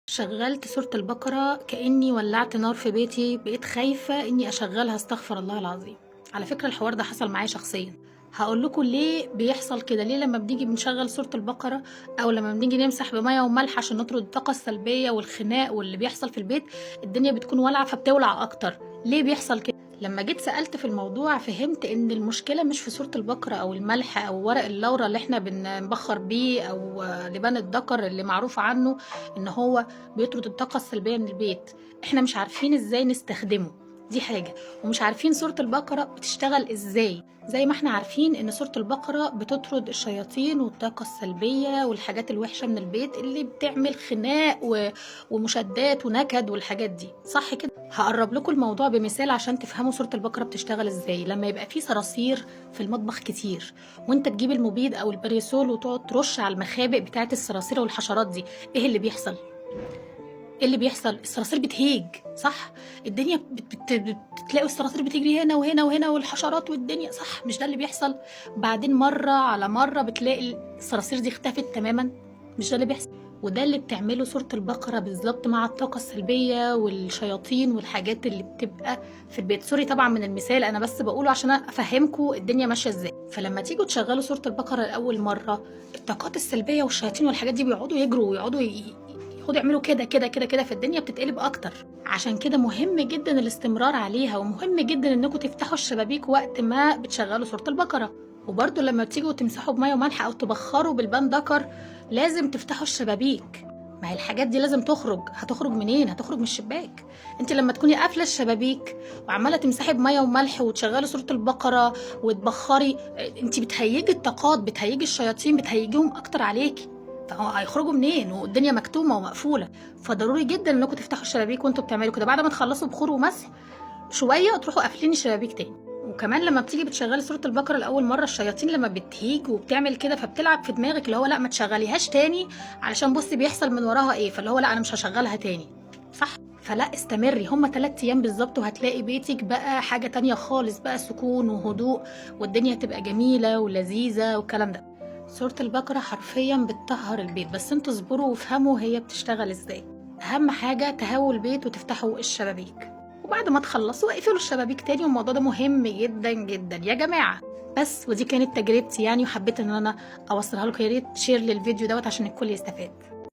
شغلت سورة البقرة كأني ولعت نار في بيتي، بقيت خايفة إني أشغلها، استغفر الله العظيم. على فكرة الحوار ده حصل معايا شخصيا. هقول لكم ليه بيحصل كده، ليه لما بنيجي بنشغل سورة البقرة أو لما بنيجي نمسح بمية وملح عشان نطرد الطاقة السلبية والخناق واللي بيحصل في البيت، الدنيا بتكون والعة فبتولع أكتر. ليه بيحصل كده؟ لما جيت سألت في الموضوع فهمت إن المشكلة مش في سورة البقرة أو الملح أو ورق اللورا اللي احنا بنبخر بيه أو لبان الذكر اللي معروف عنه إن هو بيطرد الطاقة السلبية من البيت. احنا مش عارفين ازاي نستخدمه، دي حاجة، ومش عارفين سورة البقرة بتشتغل ازاي. زي ما احنا عارفين ان سورة البقرة بتطرد الشياطين والطاقة السلبية والحاجات الوحشة من البيت اللي بتعمل خناق ومشادات ونكد والحاجات دي، صح كده؟ هقرب لكم الموضوع بمثال عشان تفهموا سورة البقرة بتشتغل ازاي. لما يبقى في صراصير في المطبخ كتير وانت تجيب المبيد او البريسول وتقعد ترش على المخابئ بتاعت الصراصير والحشرات دي، ايه اللي بيحصل؟ ايه اللي بيحصل؟ الصراصير بتهيج، صح؟ الدنيا بتلاقوا الصراصير بتجري هنا وهنا وهنا والحشرات والدنيا، صح؟ مش ده اللي بيحصل؟ بعدين مرة على مرة بتلاقي الصراصير دي اختفت تماما، مش ده اللي بيحصل؟ وده اللي بتعمله سورة البقرة بالظبط مع الطاقة السلبية والشياطين والحاجات اللي بتبقى في البيت. سوري طبعا من المثال، انا بس بقوله عشان افهمكم الدنيا ماشية ازاي. فلما تيجوا تشغلوا سورة البقرة لأول مرة، الطاقات السلبية والشياطين والحاجات دي بيقعدوا يجروا ويقعدوا يقعدوا يعملوا كده كده كده كده، فالدنيا بتتقلب اكتر. عشان كده مهم جدا الاستمرار عليها، ومهم جدا انكم تفتحوا الشبابيك وقت ما بتشغلوا سورة البقرة. وبرده لما بتيجوا تمسحوا بميه وملح او تبخروا بالبان دكر لازم تفتحوا الشبابيك. ما هي الحاجات دي لازم تخرج. هتخرج منين؟ هتخرج من الشباك. انت لما تكوني قافله الشبابيك وعماله تمسحي بميه وملح وتشغلي سوره البقره وتبخري، انت بتهيجي الطاقات، بتهيجي الشياطين، بتهيجيهم اكتر عليكي. فهو هيخرجوا منين والدنيا مكتومه ومقفوله؟ فضروري جدا انكم تفتحوا الشبابيك وانتوا بتعملوا كده. بعد ما تخلصوا بخور ومسح شويه تروحوا قافلين الشبابيك تاني. وكمان لما بتيجي بتشغلي سوره البقره لاول مره، الشياطين لما بتهيج وبتعمل كده فبتلعب في دماغك اللي هو لا ما تشغليهاش تاني علشان بصي بيحصل من وراها ايه، فاللي هو لا انا مش هشغلها تاني، صح؟ فلا استمري، هما 3 ايام بالظبط وهتلاقي بيتك بقى حاجه تانية خالص، بقى سكون وهدوء والدنيا تبقى جميله ولذيذه والكلام ده. سورة البقرة حرفيا بتطهر البيت، بس انتوا اصبروا وافهموا هي بتشتغل ازاي. اهم حاجة تهووا البيت وتفتحوا الشبابيك، وبعد ما تخلصوا اقفلوا الشبابيك تاني، والموضوع ده مهم جدا جدا يا جماعة. بس ودي كانت تجربتي يعني، وحبيت ان انا اوصلها لكم. يا ريت شير للفيديو دوت عشان الكل يستفاد.